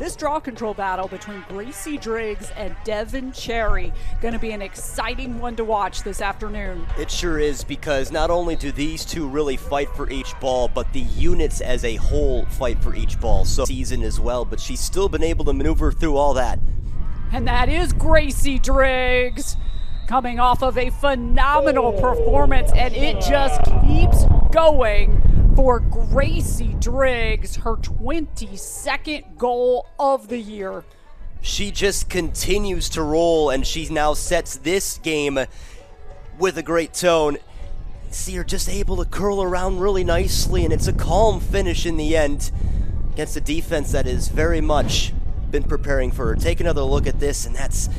This draw control battle between Gracie Driggs and Devin Cherry going to be an exciting one to watch this afternoon. It sure is, because not only do these two really fight for each ball, but the units as a whole fight for each ball. So season as well, but she's still been able to maneuver through all that. And that is Gracie Driggs coming off of a phenomenal performance, and it just keeps going for Gracie Driggs, her 22nd goal of the year. She just continues to roll, and she now sets this game with a great tone. See her just able to curl around really nicely, and it's a calm finish in the end against a defense that has very much been preparing for her. Take another look at this, and that's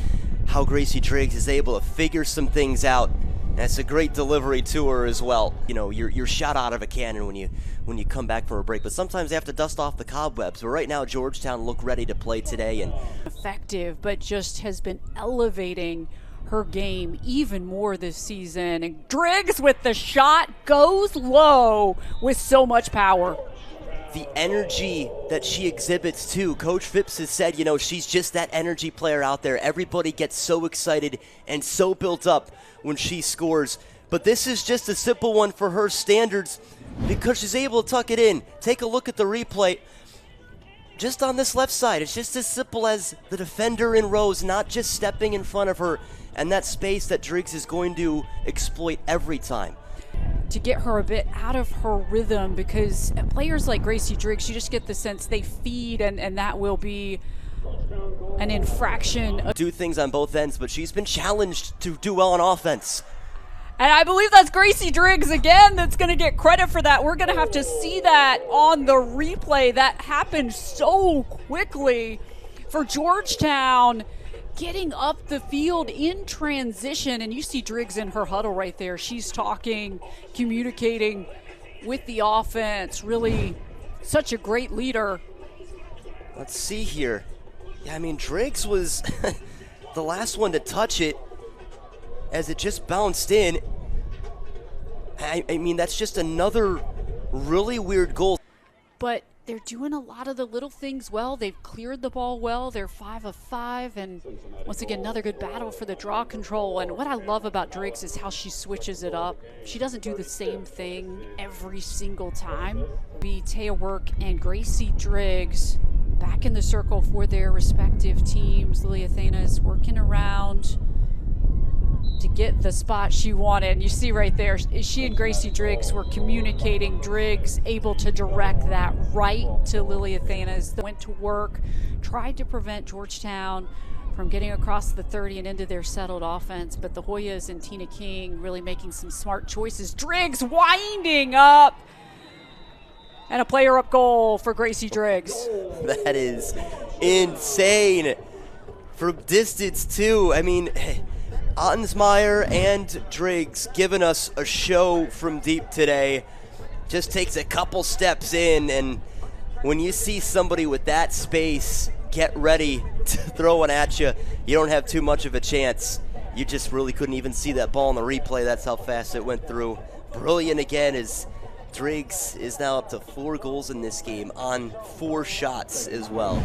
how Gracie Driggs is able to figure some things out. That's a great delivery to her as well. You know, you're shot out of a cannon when you come back from a break, but sometimes you have to dust off the cobwebs. But right now, Georgetown look ready to play today, and effective, but just has been elevating her game even more this season. And Driggs with the shot goes low with so much power. The energy that she exhibits too. Coach Phipps has said, you know, she's just that energy player out there. Everybody gets so excited and so built up when she scores. But this is just a simple one for her standards because she's able to tuck it in. Take a look at the replay. Just on this left side, it's just as simple as the defender in rows not just stepping in front of her, and that space that Driggs is going to exploit every time. To get her a bit out of her rhythm, because players like Gracie Driggs, you just get the sense they feed, and that will be an infraction. Do things on both ends, but she's been challenged to do well on offense. And I believe that's Gracie Driggs again that's going to get credit for that. We're going to have to see that on the replay. That happened so quickly for Georgetown, getting up the field in transition. And you see Driggs in her huddle right there. She's talking, communicating with the offense. Really such a great leader. Let's see here. Yeah, I mean, Driggs was the last one to touch it as it just bounced in. I mean, that's just another really weird goal. But they're doing a lot of the little things well. They've cleared the ball well. They're 5 of 5. And once again, another good battle for the draw control. And what I love about Driggs is how she switches it up. She doesn't do the same thing every single time. Taya Work and Gracie Driggs back in the circle for their respective teams. Lily Athena is working around to get the spot she wanted. And you see right there, she and Gracie Driggs were communicating. Driggs able to direct that right to Lily Athena as they went to work, tried to prevent Georgetown from getting across the 30 and into their settled offense. But the Hoyas and Tina King really making some smart choices. Driggs winding up. And a player up goal for Gracie Driggs. That is insane. From distance too. I mean, Ottensmeyer and Driggs giving us a show from deep today. Just takes a couple steps in, and when you see somebody with that space get ready to throw one at you, you don't have too much of a chance. You just really couldn't even see that ball in the replay. That's how fast it went through. Brilliant again as Driggs is now up to 4 goals in this game on 4 shots as well.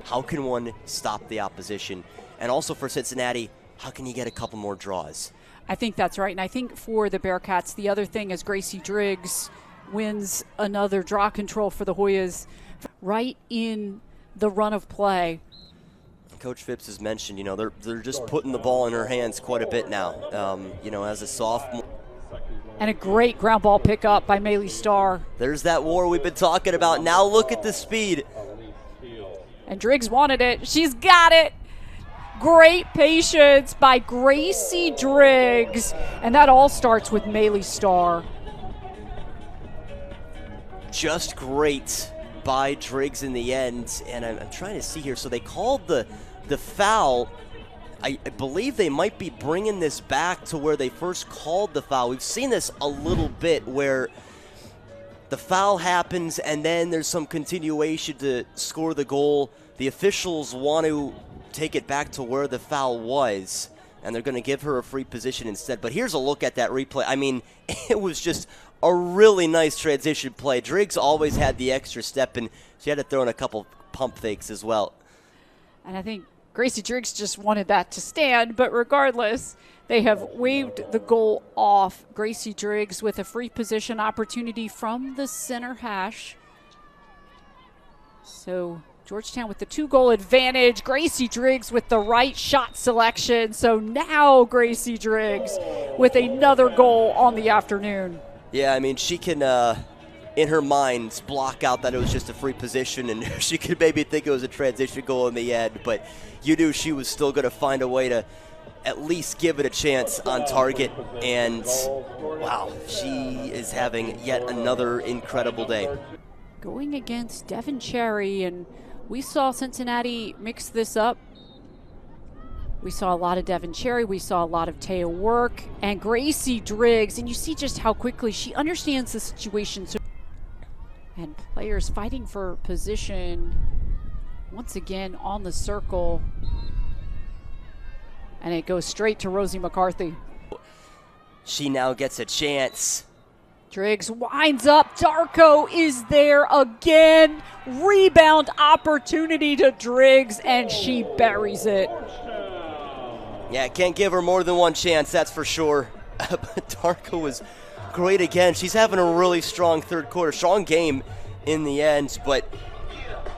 How can one stop the opposition? And also for Cincinnati, how can you get a couple more draws? I think that's right. And I think for the Bearcats, the other thing is Gracie Driggs wins another draw control for the Hoyas right in the run of play. Coach Phipps has mentioned, you know, they're just putting the ball in her hands quite a bit now, you know, as a sophomore. And a great ground ball pickup by Maylee Starr. There's that war we've been talking about. Now look at the speed. And Driggs wanted it. She's got it. Great patience by Gracie Driggs. And that all starts with Maylee Starr. Just great by Driggs in the end. And I'm trying to see here. So they called the foul. I believe they might be bringing this back to where they first called the foul. We've seen this a little bit where the foul happens and then there's some continuation to score the goal. The officials want to take it back to where the foul was, and they're going to give her a free position instead. But here's a look at that replay. I mean, it was just a really nice transition play. Driggs always had the extra step, and she had to throw in a couple pump fakes as well. And I think Gracie Driggs just wanted that to stand, but regardless, they have waved the goal off. Gracie Driggs with a free position opportunity from the center hash. So Georgetown with the 2-goal advantage. Gracie Driggs with the right shot selection. So now Gracie Driggs with another goal on the afternoon. Yeah, I mean, she can, in her mind, block out that it was just a free position, and she could maybe think it was a transition goal in the end, but you knew she was still going to find a way to at least give it a chance on target. And wow, she is having yet another incredible day. Going against Devin Cherry, and we saw Cincinnati mix this up. We saw a lot of Devin Cherry, we saw a lot of Taya Work, and Gracie Driggs, and you see just how quickly she understands the situation. And players fighting for position once again on the circle. And it goes straight to Rosie McCarthy. She now gets a chance. Driggs winds up. Darko is there again. Rebound opportunity to Driggs, and she buries it. Yeah, can't give her more than one chance, that's for sure. But Darko was great again. She's having a really strong third quarter. Strong game in the end, but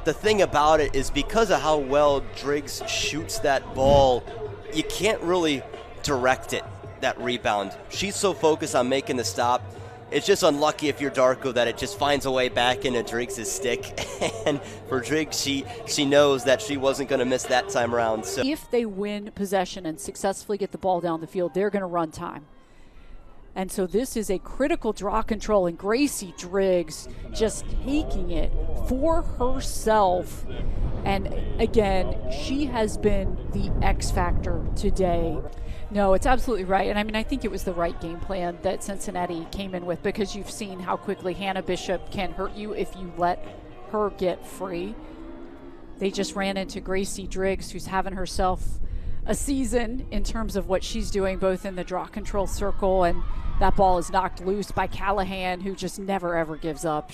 the thing about it is because of how well Driggs shoots that ball, you can't really direct it, that rebound. She's so focused on making the stop. It's just unlucky if you're Darko that it just finds a way back into Driggs' stick. And for Driggs, she knows that she wasn't going to miss that time around. So if they win possession and successfully get the ball down the field, they're going to run time. And so this is a critical draw control, and Gracie Driggs just taking it for herself. And again, she has been the X factor today. No, it's absolutely right. And I mean, I think it was the right game plan that Cincinnati came in with, because you've seen how quickly Hannah Bishop can hurt you if you let her get free. They just ran into Gracie Driggs, who's having herself a season in terms of what she's doing both in the draw control circle, and that ball is knocked loose by Callahan, who just never ever gives up.